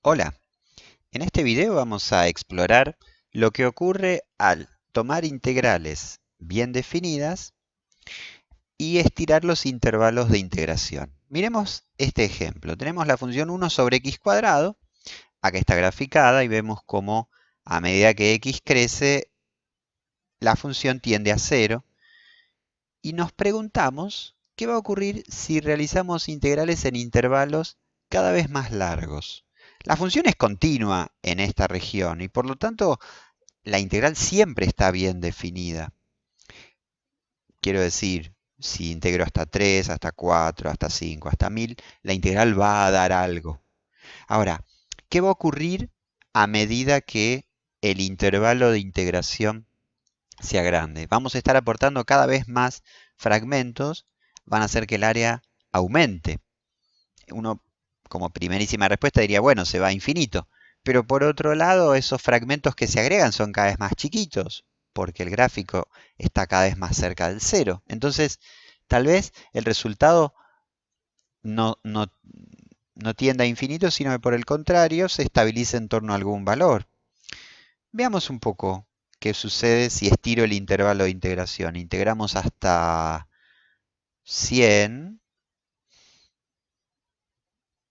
Hola, en este video vamos a explorar lo que ocurre al tomar integrales bien definidas y estirar los intervalos de integración. Miremos este ejemplo. Tenemos la función 1 sobre x cuadrado, acá está graficada y vemos cómo a medida que x crece, la función tiende a 0 y nos preguntamos qué va a ocurrir si realizamos integrales en intervalos cada vez más largos. La función es continua en esta región y por lo tanto la integral siempre está bien definida. Quiero decir, si integro hasta 3, hasta 4, hasta 5, hasta 1000, la integral va a dar algo. Ahora, ¿qué va a ocurrir a medida que el intervalo de integración sea grande? Vamos a estar aportando cada vez más fragmentos, van a hacer que el área aumente. Uno, como primerísima respuesta, diría, bueno, se va a infinito. Pero por otro lado, esos fragmentos que se agregan son cada vez más chiquitos, porque el gráfico está cada vez más cerca del cero. Entonces, tal vez el resultado no tienda a infinito, sino que por el contrario se estabiliza en torno a algún valor. Veamos un poco qué sucede si estiro el intervalo de integración. Integramos hasta 100.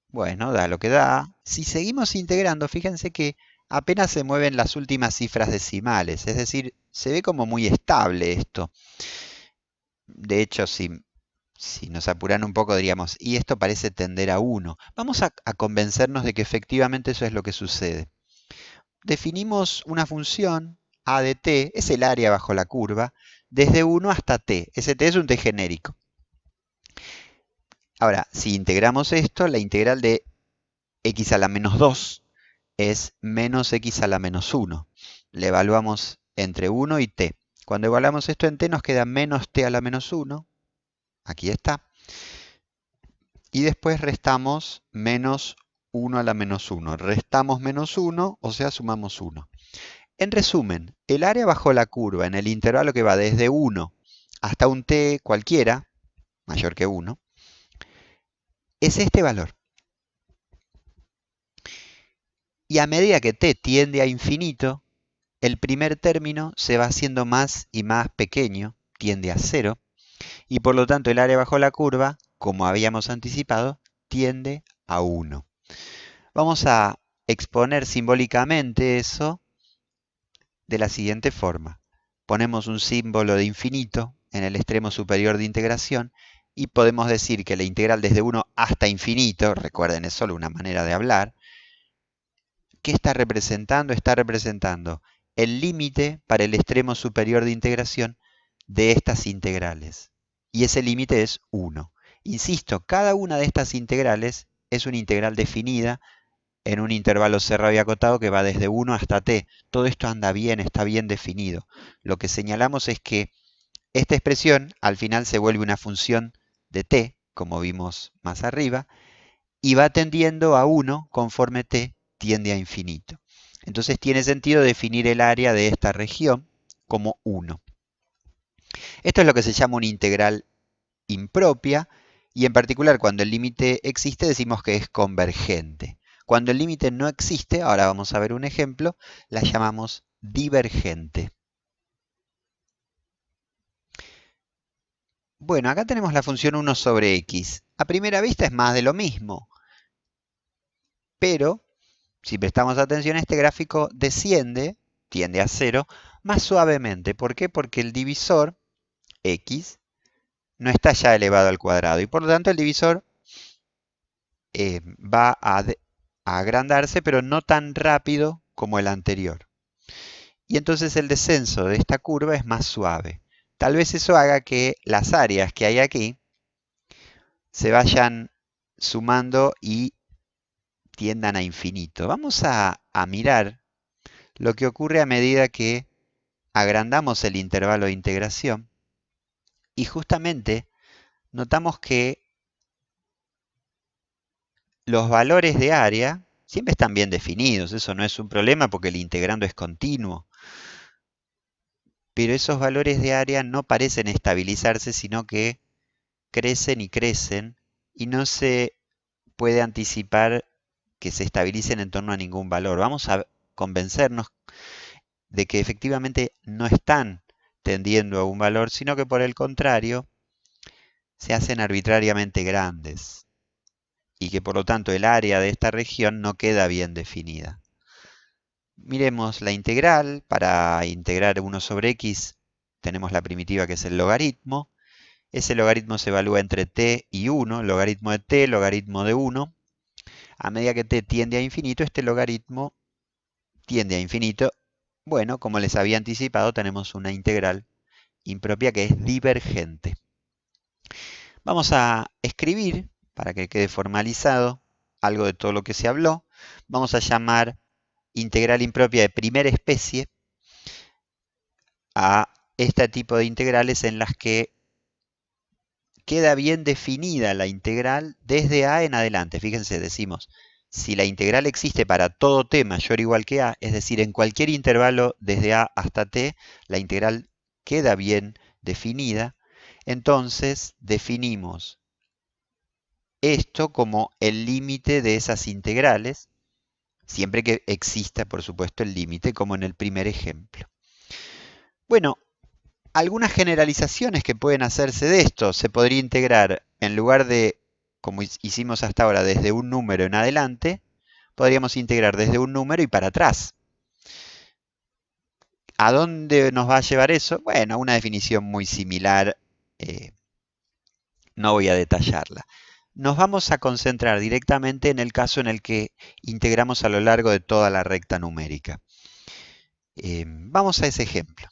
Bueno, da lo que da. Si seguimos integrando, fíjense que apenas se mueven las últimas cifras decimales, es decir, se ve como muy estable esto. De hecho, si nos apuran un poco, diríamos, y esto parece tender a 1. Vamos a convencernos de que efectivamente eso es lo que sucede. Definimos una función a de t, es el área bajo la curva, desde 1 hasta t. Ese t es un t genérico. Ahora, si integramos esto, la integral de x a la menos 2 es menos x a la menos 1. Le evaluamos entre 1 y t. Cuando evaluamos esto en t nos queda menos t a la menos 1. Aquí está. Y después restamos menos 1 a la menos 1. Restamos menos 1, o sea, sumamos 1. En resumen, el área bajo la curva en el intervalo que va desde 1 hasta un t cualquiera, mayor que 1, es este valor. Y a medida que t tiende a infinito, el primer término se va haciendo más y más pequeño, tiende a 0, y por lo tanto el área bajo la curva, como habíamos anticipado, tiende a 1. Vamos a exponer simbólicamente eso de la siguiente forma. Ponemos un símbolo de infinito en el extremo superior de integración y podemos decir que la integral desde 1 hasta infinito, recuerden, es solo una manera de hablar, ¿qué está representando? Está representando el límite para el extremo superior de integración de estas integrales. Y ese límite es 1. Insisto, cada una de estas integrales es una integral definida en un intervalo cerrado y acotado que va desde 1 hasta t. Todo esto anda bien, está bien definido. Lo que señalamos es que esta expresión al final se vuelve una función de t, como vimos más arriba, y va tendiendo a 1 conforme t tiende a infinito. Entonces tiene sentido definir el área de esta región como 1. Esto es lo que se llama una integral impropia y en particular cuando el límite existe decimos que es convergente. Cuando el límite no existe, ahora vamos a ver un ejemplo, la llamamos divergente. Bueno, acá tenemos la función 1 sobre x. A primera vista es más de lo mismo, pero si prestamos atención, este gráfico desciende, tiende a 0, más suavemente. ¿Por qué? Porque el divisor, x, no está ya elevado al cuadrado y por lo tanto el divisor va a agrandarse, pero no tan rápido como el anterior. Y entonces el descenso de esta curva es más suave. Tal vez eso haga que las áreas que hay aquí se vayan sumando y tiendan a infinito. Vamos a mirar lo que ocurre a medida que agrandamos el intervalo de integración y justamente notamos que los valores de área siempre están bien definidos, eso no es un problema porque el integrando es continuo, pero esos valores de área no parecen estabilizarse, sino que crecen y crecen y no se puede anticipar que se estabilicen en torno a ningún valor. Vamos a convencernos de que efectivamente no están tendiendo a un valor, sino que por el contrario se hacen arbitrariamente grandes y que por lo tanto el área de esta región no queda bien definida. Miremos la integral. Para integrar 1 sobre x tenemos la primitiva que es el logaritmo. Ese logaritmo se evalúa entre t y 1, logaritmo de t, logaritmo de 1. A medida que t tiende a infinito, este logaritmo tiende a infinito. Bueno, como les había anticipado, tenemos una integral impropia que es divergente. Vamos a escribir, para que quede formalizado, algo de todo lo que se habló. Vamos a llamar integral impropia de primera especie a este tipo de integrales en las que queda bien definida la integral desde a en adelante. Fíjense, decimos, si la integral existe para todo t mayor o igual que a, es decir, en cualquier intervalo desde a hasta t, la integral queda bien definida, entonces definimos esto como el límite de esas integrales, siempre que exista, por supuesto, el límite, como en el primer ejemplo. Bueno, algunas generalizaciones que pueden hacerse de esto: se podría integrar, en lugar de, como hicimos hasta ahora, desde un número en adelante, podríamos integrar desde un número y para atrás. ¿A dónde nos va a llevar eso? Bueno, a una definición muy similar, no voy a detallarla. Nos vamos a concentrar directamente en el caso en el que integramos a lo largo de toda la recta numérica. Vamos a ese ejemplo.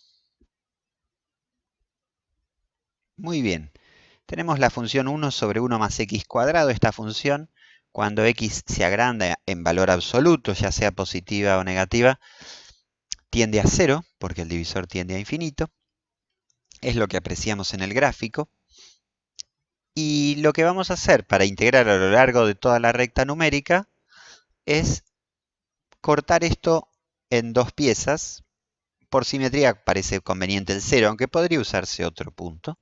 Muy bien. Tenemos la función 1 sobre 1 más x cuadrado. Esta función, cuando x se agranda en valor absoluto, ya sea positiva o negativa, tiende a 0, porque el divisor tiende a infinito. Es lo que apreciamos en el gráfico. Y lo que vamos a hacer para integrar a lo largo de toda la recta numérica es cortar esto en dos piezas. Por simetría parece conveniente el 0, aunque podría usarse otro punto.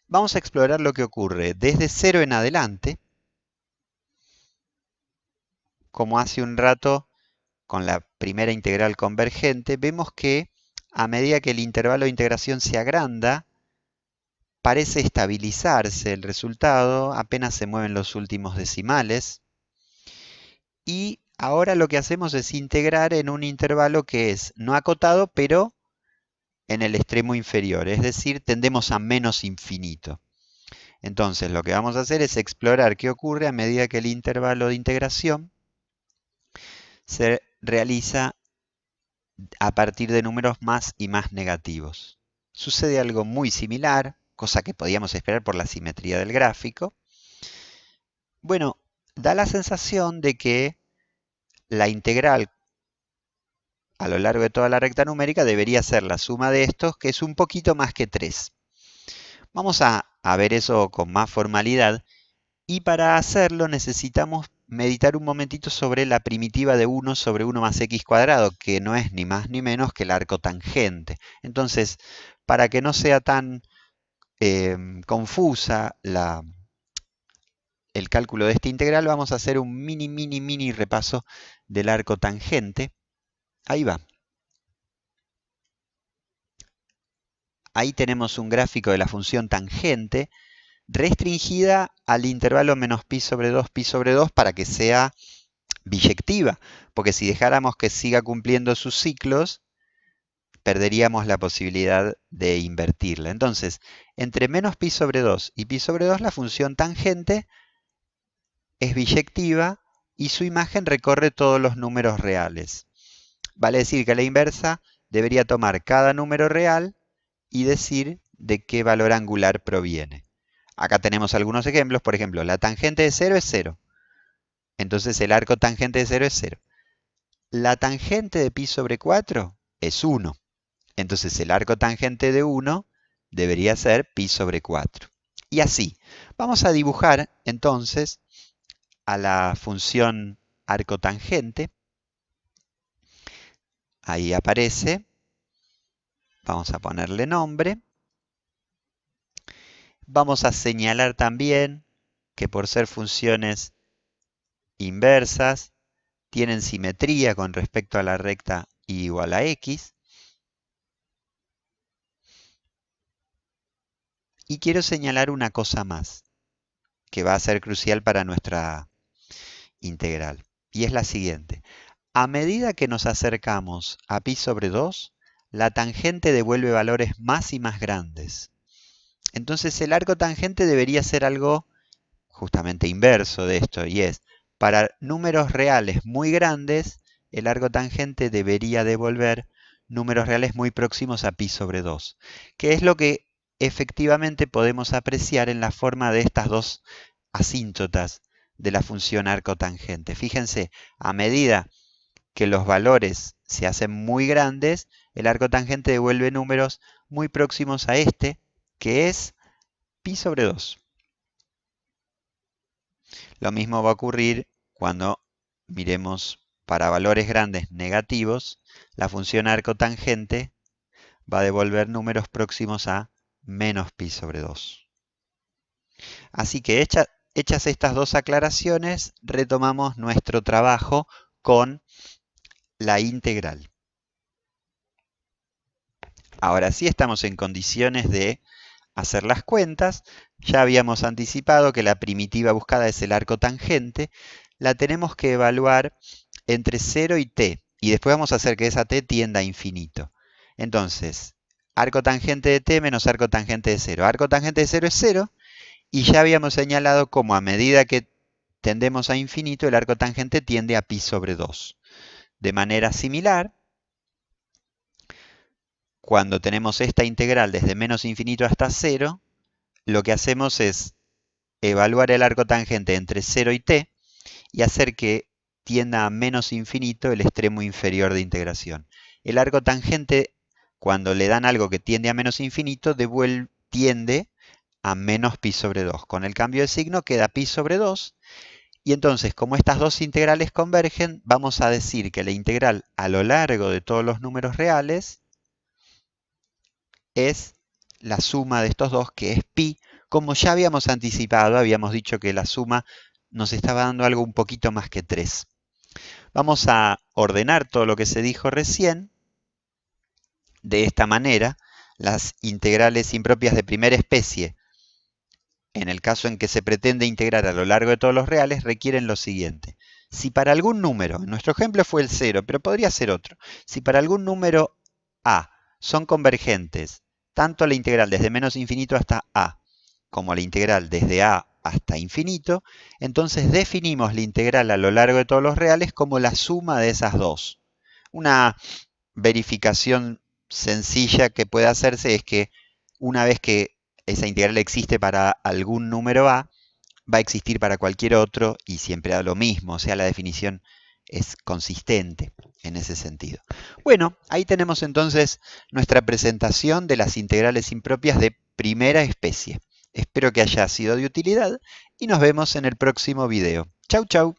Vamos a explorar lo que ocurre desde 0 en adelante, como hace un rato con la primera integral convergente. Vemos que a medida que el intervalo de integración se agranda, parece estabilizarse el resultado, apenas se mueven los últimos decimales. Y ahora lo que hacemos es integrar en un intervalo que es no acotado, pero en el extremo inferior, es decir, tendemos a menos infinito. Entonces lo que vamos a hacer es explorar qué ocurre a medida que el intervalo de integración se realiza a partir de números más y más negativos. Sucede algo muy similar, cosa que podíamos esperar por la simetría del gráfico. Bueno, da la sensación de que la integral a lo largo de toda la recta numérica debería ser la suma de estos, que es un poquito más que 3. Vamos a ver eso con más formalidad, y para hacerlo necesitamos meditar un momentito sobre la primitiva de 1 sobre 1 más x cuadrado, que no es ni más ni menos que el arco tangente. Entonces, para que no sea tan confusa el cálculo de esta integral, vamos a hacer un mini repaso del arco tangente. Ahí va. Ahí tenemos un gráfico de la función tangente restringida al intervalo menos pi sobre 2 para que sea biyectiva, porque si dejáramos que siga cumpliendo sus ciclos, perderíamos la posibilidad de invertirla. Entonces, entre menos pi sobre 2 y pi sobre 2, la función tangente es biyectiva y su imagen recorre todos los números reales. Vale decir que la inversa debería tomar cada número real y decir de qué valor angular proviene. Acá tenemos algunos ejemplos. Por ejemplo, la tangente de 0 es 0. Entonces el arco tangente de 0 es 0. La tangente de pi sobre 4 es 1. Entonces el arco tangente de 1 debería ser pi sobre 4. Y así. Vamos a dibujar entonces a la función arco tangente. Ahí aparece. Vamos a ponerle nombre. Vamos a señalar también que por ser funciones inversas, tienen simetría con respecto a la recta y igual a x. Y quiero señalar una cosa más, que va a ser crucial para nuestra integral. Y es la siguiente. A medida que nos acercamos a pi sobre 2, la tangente devuelve valores más y más grandes. Entonces el arco tangente debería ser algo justamente inverso de esto, y es, para números reales muy grandes, el arco tangente debería devolver números reales muy próximos a pi sobre 2, que es lo que efectivamente podemos apreciar en la forma de estas dos asíntotas de la función arco tangente. Fíjense, a medida que los valores se hacen muy grandes, el arco tangente devuelve números muy próximos a este, que es pi sobre 2. Lo mismo va a ocurrir cuando miremos para valores grandes negativos, la función arco tangente va a devolver números próximos a menos pi sobre 2. Así que hechas estas dos aclaraciones, retomamos nuestro trabajo con la integral. Ahora sí estamos en condiciones de hacer las cuentas. Ya habíamos anticipado que la primitiva buscada es el arco tangente. La tenemos que evaluar entre 0 y t. Y después vamos a hacer que esa t tienda a infinito. Entonces, arco tangente de t menos arco tangente de 0. Arco tangente de 0 es 0. Y ya habíamos señalado cómo a medida que tendemos a infinito, el arco tangente tiende a pi sobre 2. De manera similar, cuando tenemos esta integral desde menos infinito hasta 0, lo que hacemos es evaluar el arco tangente entre 0 y t y hacer que tienda a menos infinito el extremo inferior de integración. El arco tangente, cuando le dan algo que tiende a menos infinito, tiende a menos pi sobre 2. Con el cambio de signo queda pi sobre 2. Y entonces, como estas dos integrales convergen, vamos a decir que la integral a lo largo de todos los números reales es la suma de estos dos, que es pi. Como ya habíamos anticipado, habíamos dicho que la suma nos estaba dando algo un poquito más que 3. Vamos a ordenar todo lo que se dijo recién de esta manera. Las integrales impropias de primera especie, en el caso en que se pretende integrar a lo largo de todos los reales, requieren lo siguiente. Si para algún número, en nuestro ejemplo fue el 0, pero podría ser otro, si para algún número a son convergentes tanto la integral desde menos infinito hasta a, como la integral desde a hasta infinito, entonces definimos la integral a lo largo de todos los reales como la suma de esas dos. Una verificación sencilla que puede hacerse es que una vez que esa integral existe para algún número a, va a existir para cualquier otro y siempre da lo mismo, o sea, la definición es consistente en ese sentido. Bueno, ahí tenemos entonces nuestra presentación de las integrales impropias de primera especie. Espero que haya sido de utilidad y nos vemos en el próximo video. Chau, chau.